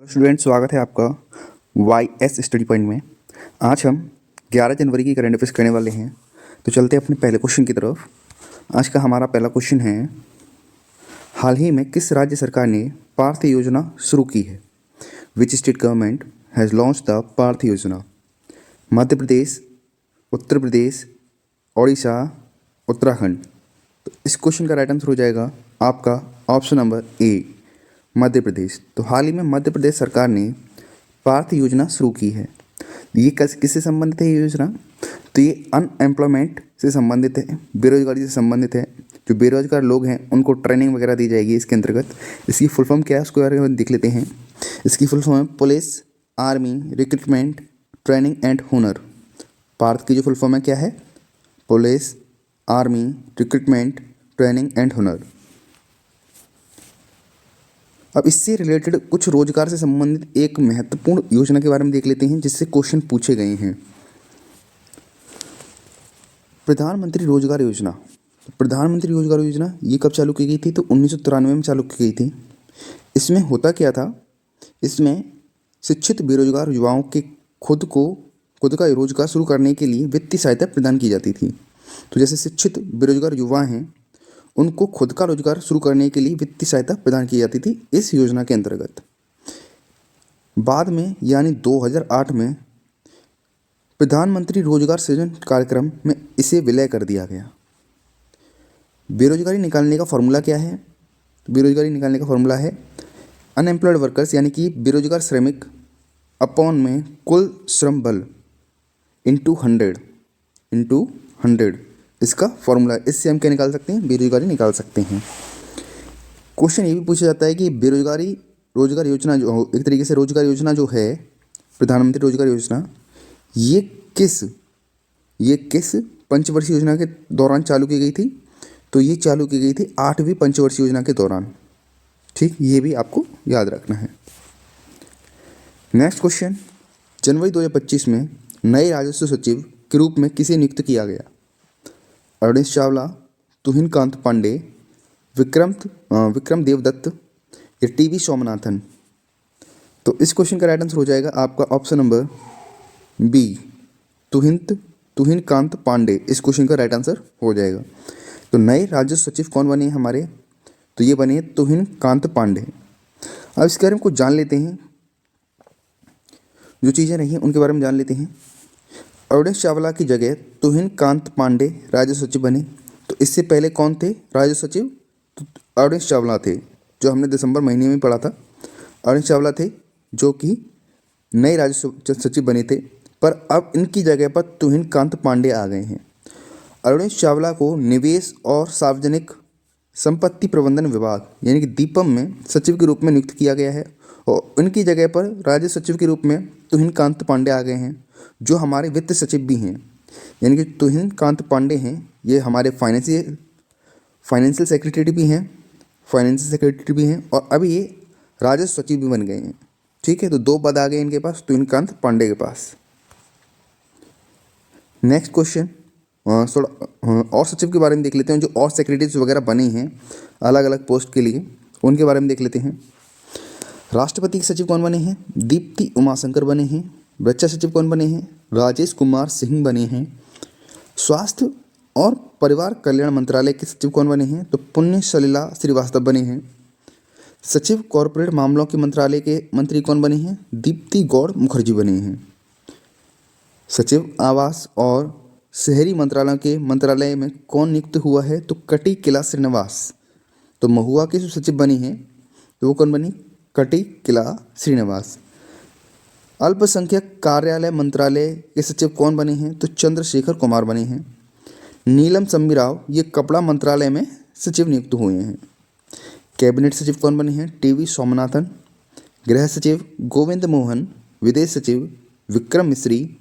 Student, स्वागत है आपका वाई एस स्टडी पॉइंट में। आज हम 11 जनवरी की करंट अफेयर्स करने वाले हैं। तो चलते हैं अपने पहले क्वेश्चन की तरफ। आज का हमारा पहला क्वेश्चन है, हाल ही में किस राज्य सरकार ने पार्थ योजना शुरू की है? Which state government has launch the Partha योजना? मध्य प्रदेश, उत्तर प्रदेश, ओडिशा, उत्तराखंड। तो इस क्वेश्चन का राइट आंसर हो जाएगा आपका ऑप्शन नंबर ए, मध्य प्रदेश। तो हाल ही में मध्य प्रदेश सरकार ने पार्थ योजना शुरू की है। ये किससे संबंधित है ये योजना? तो ये अनएम्प्लॉयमेंट से संबंधित है, बेरोजगारी से संबंधित है। जो बेरोजगार लोग हैं उनको ट्रेनिंग वगैरह दी जाएगी इसके अंतर्गत। इसकी फुल फॉर्म क्या है उसके बारे में देख लेते हैं। इसकी फुल फॉर्म है police, army, recruitment, training and हुनर। पार्थ की जो फुल फॉर्म है क्या है? Police, army, recruitment, training and हुनर। अब इससे रिलेटेड कुछ रोजगार से संबंधित एक महत्वपूर्ण योजना के बारे में देख लेते हैं जिससे क्वेश्चन पूछे गए हैं। प्रधानमंत्री रोजगार योजना। प्रधानमंत्री रोजगार योजना ये कब चालू की गई थी? तो 1993 में चालू की गई थी। इसमें होता क्या था? इसमें शिक्षित बेरोजगार युवाओं के खुद का रोजगार शुरू करने के लिए वित्तीय सहायता प्रदान की जाती थी। तो जैसे शिक्षित बेरोजगार युवा हैं उनको खुद का रोजगार शुरू करने के लिए वित्तीय सहायता प्रदान की जाती थी इस योजना के अंतर्गत। बाद में यानी 2008 में प्रधानमंत्री रोजगार सृजन कार्यक्रम में इसे विलय कर दिया गया। बेरोजगारी निकालने का फॉर्मूला क्या है? बेरोजगारी निकालने का फॉर्मूला है अनएम्प्लॉयड वर्कर्स यानी कि बेरोजगार श्रमिक अपॉन में कुल श्रम बल इंटू 100 इसका फॉर्मूला। इससे हम क्या निकाल सकते हैं? बेरोजगारी निकाल सकते हैं। क्वेश्चन ये भी पूछा जाता है कि रोजगार योजना जो एक तरीके से रोजगार योजना जो है प्रधानमंत्री रोजगार योजना, ये किस पंचवर्षीय योजना के दौरान चालू की गई थी? तो ये चालू की गई थी 8वीं पंचवर्षीय योजना के दौरान। ठीक, ये भी आपको याद रखना है। नेक्स्ट क्वेश्चन, जनवरी 2025 में नए राजस्व सचिव के रूप में किसे नियुक्त किया गया? अरविंद चावला, तुहिन कांत पांडे, विक्रम देवदत्त या टीवी सोमनाथन। तो इस क्वेश्चन का राइट आंसर हो जाएगा आपका ऑप्शन नंबर बी, तुहिन कांत पांडे। इस क्वेश्चन का राइट आंसर हो जाएगा। तो नए राजस्व सचिव कौन बने हमारे? तो ये बने तुहिन कांत पांडे। अब इसके बारे में कुछ जान लेते हैं, जो चीज़ें नहीं हैं उनके बारे में जान लेते हैं। अरविंद चावला की जगह तुहिन कांत पांडे राजस्व सचिव बने। तो इससे पहले कौन थे राजस्व सचिव? तो अरविंद चावला थे, जो हमने दिसंबर महीने में पढ़ा था। अरविंद चावला थे जो कि नए राजस्व सचिव बने थे, पर अब इनकी जगह पर तुहिन कांत पांडे आ गए हैं। अरविंद चावला को निवेश और सार्वजनिक संपत्ति प्रबंधन विभाग यानी कि दीपम में सचिव के रूप में नियुक्त किया गया है और उनकी जगह पर राजस्व सचिव के रूप में तुहिन कांत पांडे आ गए हैं, जो हमारे वित्त सचिव भी हैं। यानी कि तुहिन कांत पांडे हैं, ये हमारे फाइनेंशियल सेक्रेटरी भी हैं और अभी ये राजस्व सचिव भी बन गए हैं। ठीक है, तो 2 पद आ गए इनके पास, तुहिन कांत पांडे के पास। नेक्स्ट क्वेश्चन, थोड़ा और सचिव के बारे में देख लेते हैं, जो और सेक्रेटरीज वगैरह बने हैं अलग अलग पोस्ट के लिए, उनके बारे में देख लेते हैं। राष्ट्रपति के सचिव कौन बने हैं? दीप्ति उमाशंकर बने हैं। रक्षा सचिव कौन बने हैं? राजेश कुमार सिंह बने हैं। स्वास्थ्य और परिवार कल्याण मंत्रालय के सचिव कौन बने हैं? तो पुण्य सलिला श्रीवास्तव बने हैं। सचिव कॉरपोरेट मामलों के मंत्रालय के मंत्री कौन बने हैं? दीप्ति गौड़ मुखर्जी बने हैं। सचिव आवास और शहरी मंत्रालय में कौन नियुक्त हुआ है? तो कटी किला श्रीनिवास। तो महुआ की जो सचिव बनी है तो वो कौन बनी? कटी किला श्रीनिवास। अल्पसंख्यक कार्यालय मंत्रालय के सचिव कौन बने हैं? तो चंद्रशेखर कुमार बने हैं। नीलम शम्मी राव ये कपड़ा मंत्रालय में सचिव नियुक्त हुए हैं। कैबिनेट सचिव कौन बने हैं? टीवी सोमनाथन। गृह सचिव गोविंद मोहन। विदेश सचिव विक्रम मिश्री।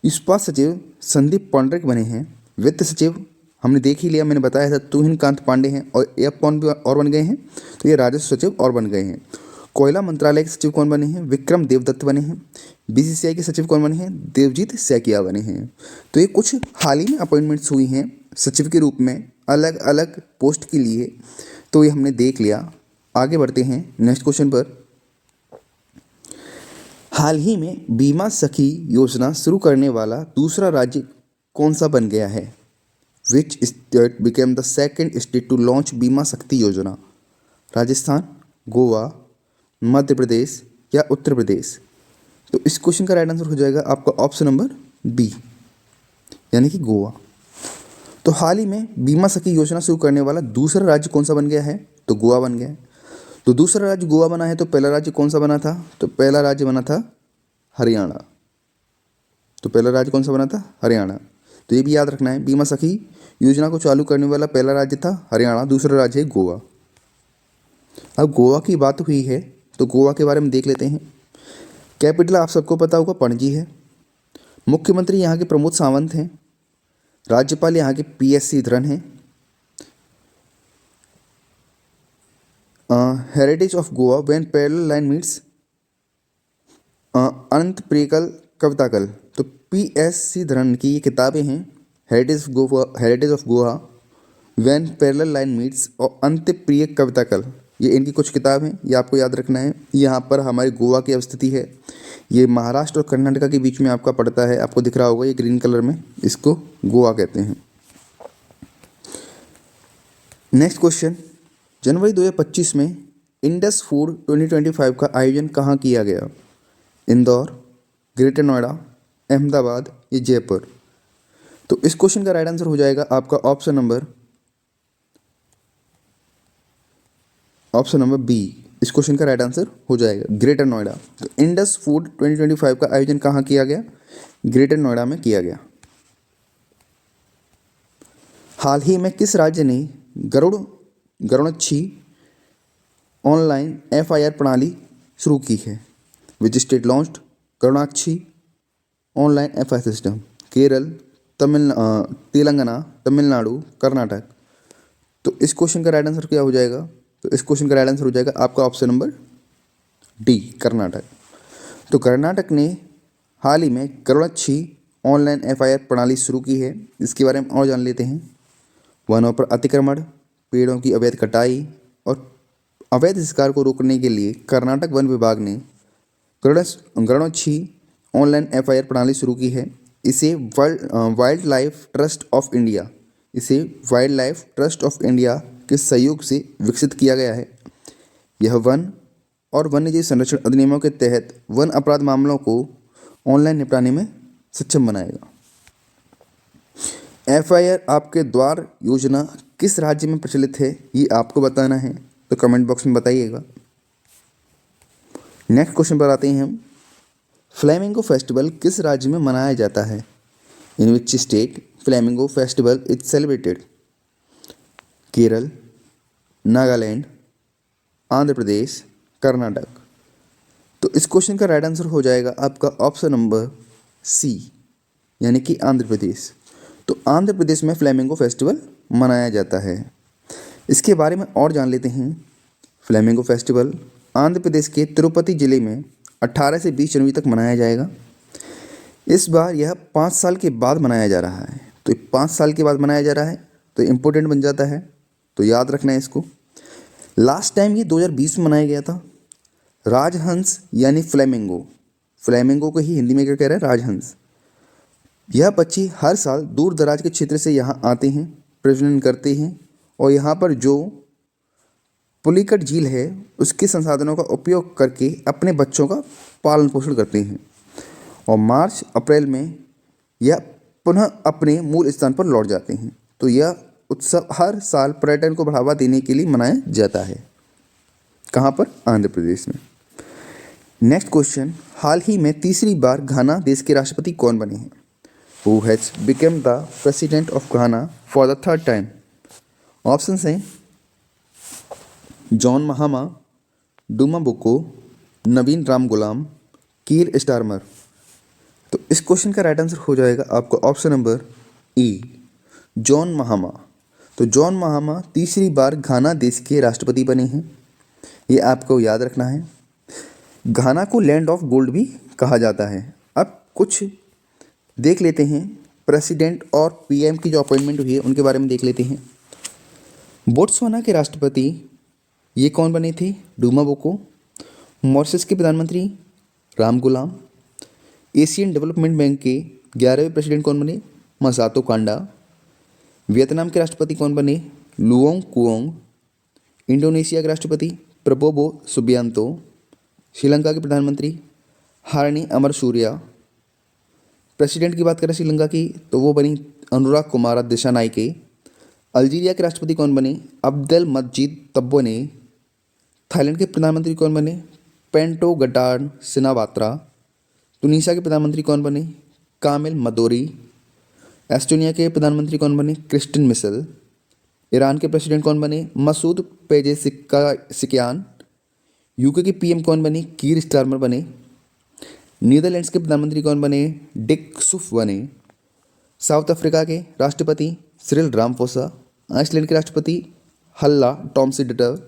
इस्पात सचिव संदीप पांड्रिक बने हैं। वित्त सचिव हमने देख ही लिया, मैंने बताया था तुहिन कांत पांडे हैं और ये कौन भी और बन गए हैं? तो ये राजस्व सचिव और बन गए हैं। कोयला मंत्रालय के सचिव कौन बने हैं? विक्रम देवदत्त बने हैं। बीसीसीआई के सचिव कौन बने हैं? देवजीत सैकिया बने हैं। तो ये कुछ हाल ही में अपॉइंटमेंट्स हुई हैं सचिव के रूप में अलग अलग पोस्ट के लिए, तो ये हमने देख लिया। आगे बढ़ते हैं नेक्स्ट क्वेश्चन पर। हाल ही में बीमा सखी योजना शुरू करने वाला दूसरा राज्य कौन सा बन गया है? Which state became the second state to launch Bima Shakti योजना? राजस्थान, गोवा, मध्य प्रदेश या उत्तर प्रदेश? तो इस क्वेश्चन का राइट आंसर हो जाएगा आपका ऑप्शन नंबर बी, यानी कि गोवा। तो हाल ही में बीमा सखी योजना शुरू करने वाला दूसरा राज्य कौन सा बन गया है? तो गोवा बन गया है। तो दूसरा राज्य गोवा बना है, तो पहला राज्य कौन सा बना था? तो पहला राज्य बना था हरियाणा। तो पहला राज्य कौन सा बना था? हरियाणा। तो ये भी याद रखना है, बीमा सखी योजना को चालू करने वाला पहला राज्य था हरियाणा, दूसरा राज्य है गोवा। अब गोवा की बात हुई है तो गोवा के बारे में देख लेते हैं। कैपिटल आप सबको पता होगा पणजी है। मुख्यमंत्री यहाँ के प्रमोद सावंत हैं। राज्यपाल यहाँ के PS श्रीधरन हैं। Heritage of Goa when parallel line meets अनंत प्रियकल कविताकल। तो PS श्रीधरन की ये किताबें हैं, heritage of Goa when parallel line meets और अंत प्रिय कविताकल। ये इनकी कुछ किताब हैं, ये आपको याद रखना है। यहाँ पर हमारी गोवा की अवस्थिति है, ये महाराष्ट्र और कर्नाटक के बीच में आपका पड़ता है। आपको दिख रहा होगा ये ग्रीन कलर में, इसको गोवा कहते हैं। नेक्स्ट क्वेश्चन, जनवरी 2025 में इंडस फूड 2025 का आयोजन कहाँ किया गया? इंदौर, ग्रेटर नोएडा, अहमदाबाद या जयपुर? तो इस क्वेश्चन का राइट आंसर हो जाएगा आपका ऑप्शन नंबर बी। इस क्वेश्चन का राइट आंसर हो जाएगा ग्रेटर नोएडा। तो इंडस फूड 2025 का आयोजन कहाँ किया गया? ग्रेटर नोएडा में किया गया। हाल ही में किस राज्य ने गरुड़च्छी ऑनलाइन FIR प्रणाली शुरू की है? Which state launched Garudakshi online FIR system? Kerala, Telangana, Tamil Nadu, Karnataka? तो इस क्वेश्चन का राइट आंसर क्या हो जाएगा? तो इस क्वेश्चन का राइट आंसर हो जाएगा आपका ऑप्शन नंबर डी, कर्नाटक। तो कर्नाटक ने हाल ही में गरुड़च्छी ऑनलाइन FIR प्रणाली शुरू की है। इसके बारे में और जान लेते हैं। वनों पर अतिक्रमण, पेड़ों की अवैध कटाई और अवैध शिकार को रोकने के लिए कर्नाटक वन विभाग ने गरुड़च्छी ऑनलाइन FIR प्रणाली शुरू की है। इसे wild life trust of India के सहयोग से विकसित किया गया है। यह वन और वन्यजीव संरक्षण अधिनियमों के तहत वन अपराध मामलों को ऑनलाइन निपटाने में सक्षम बनाएगा। FIR आपके द्वार योजना किस राज्य में प्रचलित है, ये आपको बताना है, तो कमेंट बॉक्स में बताइएगा। नेक्स्ट क्वेश्चन पर आते हैं हम। फ्लैमिंगो फेस्टिवल किस राज्य में मनाया जाता है? In which state flamingo festival is celebrated? Kerala, Nagaland, Andhra Pradesh, Karnataka? तो इस क्वेश्चन का राइट आंसर हो जाएगा आपका ऑप्शन नंबर सी, यानी कि आंध्र प्रदेश। तो आंध्र प्रदेश में फ्लैमिंगो फेस्टिवल मनाया जाता है। इसके बारे में और जान लेते हैं। फ्लैमिंगो फेस्टिवल आंध्र प्रदेश के तिरुपति जिले में 18 से 20 जनवरी तक मनाया जाएगा। इस बार यह 5 साल के बाद मनाया जा रहा है। तो 5 साल के बाद मनाया जा रहा है तो इम्पोर्टेंट बन जाता है, तो याद रखना है इसको। लास्ट टाइम ये 2020 में मनाया गया था। राजहंस यानी फ्लैमिंगो को ही हिंदी में क्या कह रहा है? राजहंस। यह पक्षी हर साल दूर दराज के क्षेत्र से यहाँ आते हैं, प्रजनन करते हैं और यहाँ पर जो पुलिकट झील है उसके संसाधनों का उपयोग करके अपने बच्चों का पालन पोषण करते हैं और मार्च अप्रैल में यह पुनः अपने मूल स्थान पर लौट जाते हैं। तो यह उत्सव हर साल पर्यटन को बढ़ावा देने के लिए मनाया जाता है। कहाँ पर? आंध्र प्रदेश में। नेक्स्ट क्वेश्चन, हाल ही में तीसरी बार घाना देश के राष्ट्रपति कौन बने हैं? Who has become the president of Ghana for the third time? Options हैं जॉन महामा, डूमा बोको, नवीन राम गुलाम, कीर स्टारमर। तो इस क्वेश्चन का राइट आंसर हो जाएगा आपका ऑप्शन नंबर ई, जॉन महामा। तो जॉन महामा तीसरी बार घाना देश के राष्ट्रपति बने हैं, ये आपको याद रखना है। घाना को लैंड ऑफ गोल्ड भी कहा जाता है। अब कुछ देख लेते हैं, प्रेसिडेंट और PM की जो अपॉइंटमेंट हुई है उनके बारे में देख लेते हैं। बोट्सवाना के राष्ट्रपति ये कौन बने थे? डूमा बोको। मॉरिशस के प्रधानमंत्री राम गुलाम। एशियन डेवलपमेंट बैंक के 11वें प्रेसिडेंट कौन बने? मसातो कांडा। वियतनाम के राष्ट्रपति कौन बने? Luong Cuong. इंडोनेशिया के राष्ट्रपति प्रबोवो सुबियांतो। श्रीलंका के प्रधानमंत्री हारनी अमरसूरिया। प्रेसिडेंट की बात करें श्रीलंका की तो वो बनी अनुराग कुमारा दिशानायके। अल्जीरिया के राष्ट्रपति कौन बने? अब्देल मजीद तब्बोने। थाईलैंड के प्रधानमंत्री कौन बने? पेंटो गटार्न सिनावात्रा। तुनीसिया के प्रधानमंत्री कौन बने? कामिल मदोरी। एस्टोनिया के प्रधानमंत्री कौन बने? Kristin Michel. ईरान के प्रेसिडेंट कौन बने? Masoud Pezeshkian. यूके के पीएम कौन बने? कीर स्टारमर बने। नीदरलैंड्स के प्रधानमंत्री कौन बने? डिक सुफ बने। साउथ अफ्रीका के राष्ट्रपति सिरिल रामफोसा। आइसलैंड के राष्ट्रपति हल्ला टॉमसिडटर।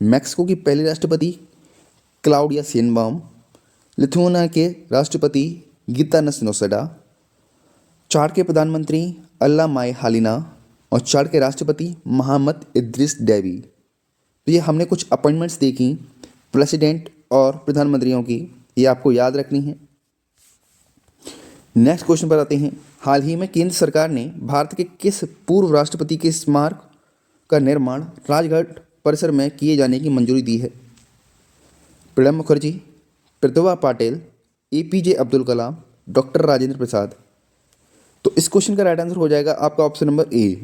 मैक्सिको की पहली राष्ट्रपति क्लाउडिया शेनबाउम। लिथुआनिया के राष्ट्रपति गितानस नोसेडा। चाड के प्रधानमंत्री अल्ला माई हालिना और चाड के राष्ट्रपति मोहम्मद इद्रिस डेबी। तो ये हमने कुछ अपॉइंटमेंट्स देखी प्रेसिडेंट और प्रधानमंत्रियों की, ये आपको याद रखनी है। नेक्स्ट क्वेश्चन पर आते हैं। हाल ही में केंद्र सरकार ने भारत के किस पूर्व राष्ट्रपति के स्मारक का निर्माण राजघाट परिसर में किए जाने की मंजूरी दी है? Pranab Mukherjee, Pratibha Patil, APJ Abdul Kalam, doctor Rajendra Prasad. तो इस क्वेश्चन का राइट आंसर हो जाएगा आपका ऑप्शन नंबर ए,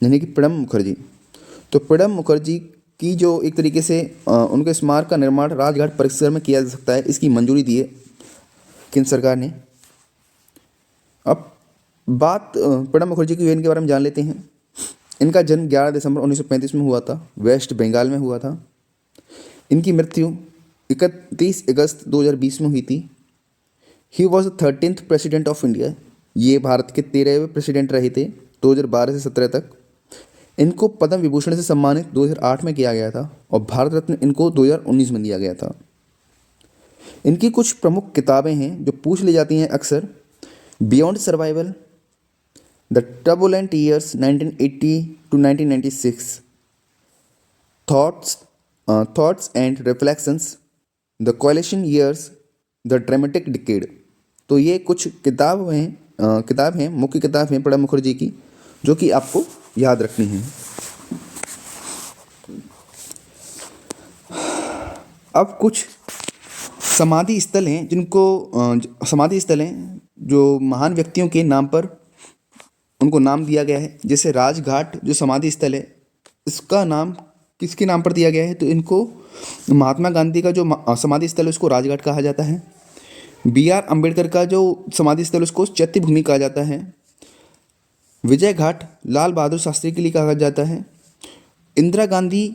यानी कि प्रणब मुखर्जी। तो प्रणब मुखर्जी की जो एक तरीके से उनके स्मारक का निर्माण राजघाट परिसर में किया जा सकता है, इसकी मंजूरी दी है केंद्र सरकार ने। अब बात प्रणब मुखर्जी की के बारे में जान लेते हैं। इनका जन्म 11 दिसंबर 1935 में हुआ था, वेस्ट बंगाल में हुआ था। इनकी मृत्यु 31 अगस्त 2020 में हुई थी। He was the 13th president of India. ये भारत के 13वें प्रेसिडेंट रहे थे 2012 से 17 तक। इनको पद्म विभूषण से सम्मानित 2008 में किया गया था और भारत रत्न इनको 2019 में दिया गया था। इनकी कुछ प्रमुख किताबें हैं जो पूछ ली जाती हैं अक्सर। Beyond survival, the turbulent years 1980 to 1996, thoughts and reflections, the coalition years, the dramatic decade. तो ये कुछ किताब हैं मुख्य किताब हैं प्रणब मुखर्जी की, जो कि आपको याद रखनी है। अब कुछ समाधि स्थल हैं जो महान व्यक्तियों के नाम पर उनको नाम दिया गया है। जैसे राजघाट जो समाधि स्थल है, इसका नाम किसके नाम पर दिया गया है? तो इनको महात्मा गांधी का जो समाधि स्थल है उसको राजघाट कहा जाता है। BR अम्बेडकर का जो समाधि स्थल उसको चैत्य भूमि कहा जाता है। विजय घाट लाल बहादुर शास्त्री के लिए कहा जाता है। इंदिरा गांधी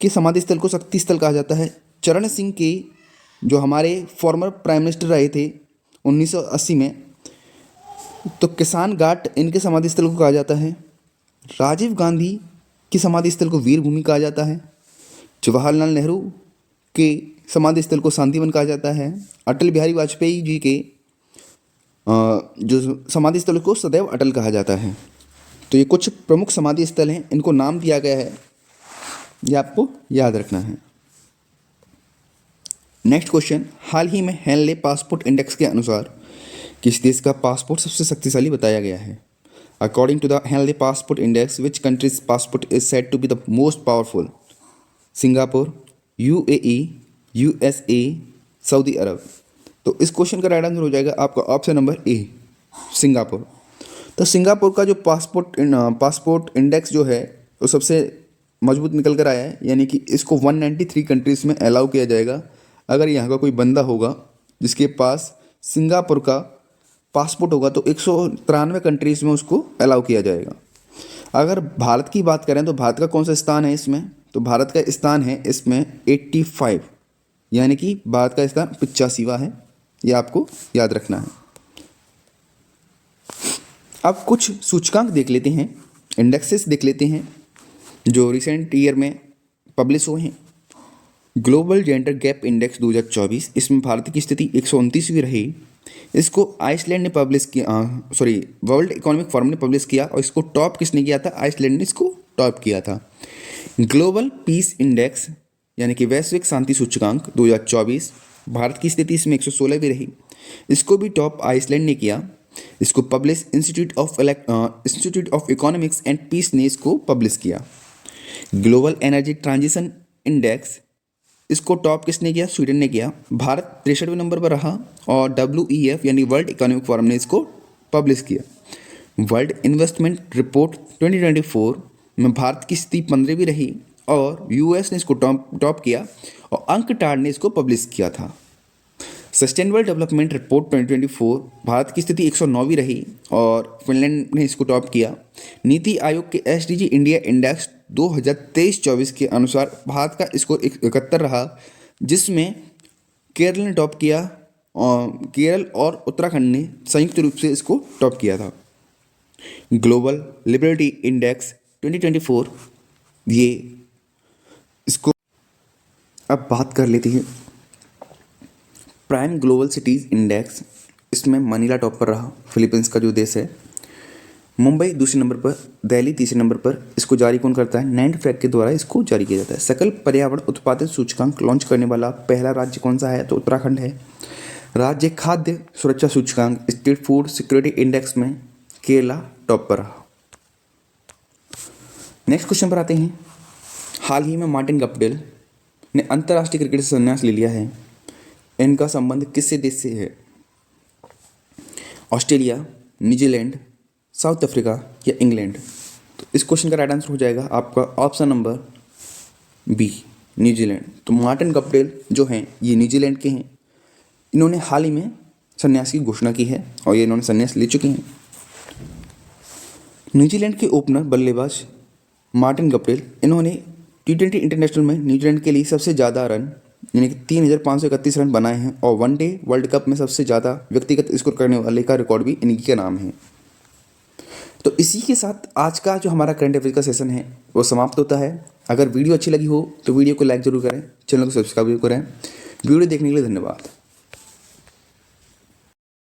के समाधि स्थल को शक्ति स्थल कहा जाता है। चरण सिंह के जो हमारे फॉर्मर प्राइम मिनिस्टर रहे थे 1980 में, तो किसान घाट इनके समाधि स्थल को कहा जाता है। राजीव गांधी की समाधि स्थल को वीर भूमि कहा जाता है। जवाहरलाल नेहरू के समाधि स्थल को शांतिवन कहा जाता है। अटल बिहारी वाजपेयी जी के जो समाधि स्थल को सदैव अटल कहा जाता है। तो ये कुछ प्रमुख समाधि स्थल हैं, इनको नाम दिया गया है, ये आपको याद रखना है। नेक्स्ट क्वेश्चन, हाल ही में हेनले पासपोर्ट इंडेक्स के अनुसार किस देश का पासपोर्ट सबसे शक्तिशाली बताया गया है? According to the Henley passport index, which country's passport is said to be the most powerful? Singapore, UAE, USA, Saudi Arab. तो इस क्वेश्चन का राइट आंसर हो जाएगा आपका ऑप्शन नंबर ए, सिंगापुर। तो सिंगापुर का जो पासपोर्ट इंडेक्स जो है वो सबसे मजबूत निकल कर आया है, यानी कि इसको 193 कंट्रीज़ में अलाउ किया जाएगा। अगर यहाँ का कोई बंदा होगा जिसके पास सिंगापुर का पासपोर्ट होगा तो 193 कंट्रीज़ में उसको अलाउ किया जाएगा। अगर भारत की बात करें तो भारत का कौन सा स्थान है इसमें? तो भारत का स्थान है इसमें 85, यानी कि भारत का स्थान 85वां है। ये आपको याद रखना है। अब कुछ सूचकांक देख लेते हैं, इंडेक्सेस देख लेते हैं जो रिसेंट ईयर में पब्लिश हुए हैं। ग्लोबल जेंडर गैप इंडेक्स 2024, इसमें भारत की स्थिति 129वीं रही। इसको आइसलैंड ने पब्लिश किया, वर्ल्ड इकोनॉमिक फोरम ने पब्लिश किया, और इसको टॉप किसने किया था? आइसलैंड ने इसको टॉप किया था। ग्लोबल पीस इंडेक्स यानी कि वैश्विक शांति सूचकांक 2024, भारत की स्थिति इसमें 116वीं रही। इसको भी टॉप आइसलैंड ने किया। इसको publish Institute of Economics and Peace ने इसको पब्लिश किया। ग्लोबल एनर्जी ट्रांजिशन इंडेक्स, इसको टॉप किसने किया? स्वीडन ने किया। भारत 63वें नंबर पर रहा और WEF यानी वर्ल्ड इकोनॉमिक फोरम ने इसको पब्लिश किया। वर्ल्ड इन्वेस्टमेंट रिपोर्ट 2024 में भारत की स्थिति 15वीं रही और US ने इसको टॉप किया और अंकटाड ने इसको पब्लिश किया था। सस्टेनेबल डेवलपमेंट रिपोर्ट 2024 भारत की स्थिति 109वीं रही और फिनलैंड ने इसको टॉप किया। नीति आयोग के SDG इंडिया इंडेक्स 2023-24 के अनुसार भारत का स्कोर 71 रहा, जिसमें केरल ने टॉप किया और केरल और उत्तराखंड ने संयुक्त रूप से इसको टॉप किया था। ग्लोबल लिबर्टी इंडेक्स 2024, ये इसको अब बात कर लेते हैं। प्राइम ग्लोबल सिटीज़ इंडेक्स, इसमें मनीला टॉप पर रहा, फिलीपींस का जो देश है। मुंबई दूसरे नंबर पर, दिल्ली तीसरे नंबर पर। इसको जारी कौन करता है? नैंडफैक के द्वारा इसको जारी किया जाता है। सकल पर्यावरण उत्पादन सूचकांक लॉन्च करने वाला पहला राज्य कौन सा है? तो उत्तराखंड है। राज्य खाद्य सुरक्षा सूचकांक स्टेट फूड सिक्योरिटी इंडेक्स में केरला टॉप पर रहा। नेक्स्ट क्वेश्चन पर आते हैं। हाल ही में मार्टिन गप्टिल ने अंतर्राष्ट्रीय क्रिकेट से संन्यास ले लिया है। इनका संबंध किससे देश से है? ऑस्ट्रेलिया, न्यूजीलैंड, साउथ अफ्रीका या इंग्लैंड? तो इस क्वेश्चन का राइट आंसर हो जाएगा आपका ऑप्शन नंबर बी, न्यूजीलैंड। तो मार्टिन गप्टिल जो हैं ये न्यूजीलैंड के हैं। इन्होंने हाल ही में संन्यास की घोषणा की है और ये इन्होंने संन्यास ले चुके हैं। न्यूजीलैंड के ओपनर बल्लेबाज मार्टिन गप्टिल, इन्होंने T20 इंटरनेशनल में न्यूजीलैंड के लिए सबसे ज़्यादा रन यानी कि 3531 रन बनाए हैं और वनडे वर्ल्ड कप में सबसे ज़्यादा व्यक्तिगत स्कोर करने वाले का रिकॉर्ड भी इन्हीं के नाम है। तो इसी के साथ आज का जो हमारा करंट अफेयर का सेशन है वो समाप्त होता है। अगर वीडियो अच्छी लगी हो तो वीडियो को लाइक जरूर करें, चैनल को सब्सक्राइब जरूर करें। वीडियो देखने के लिए धन्यवाद।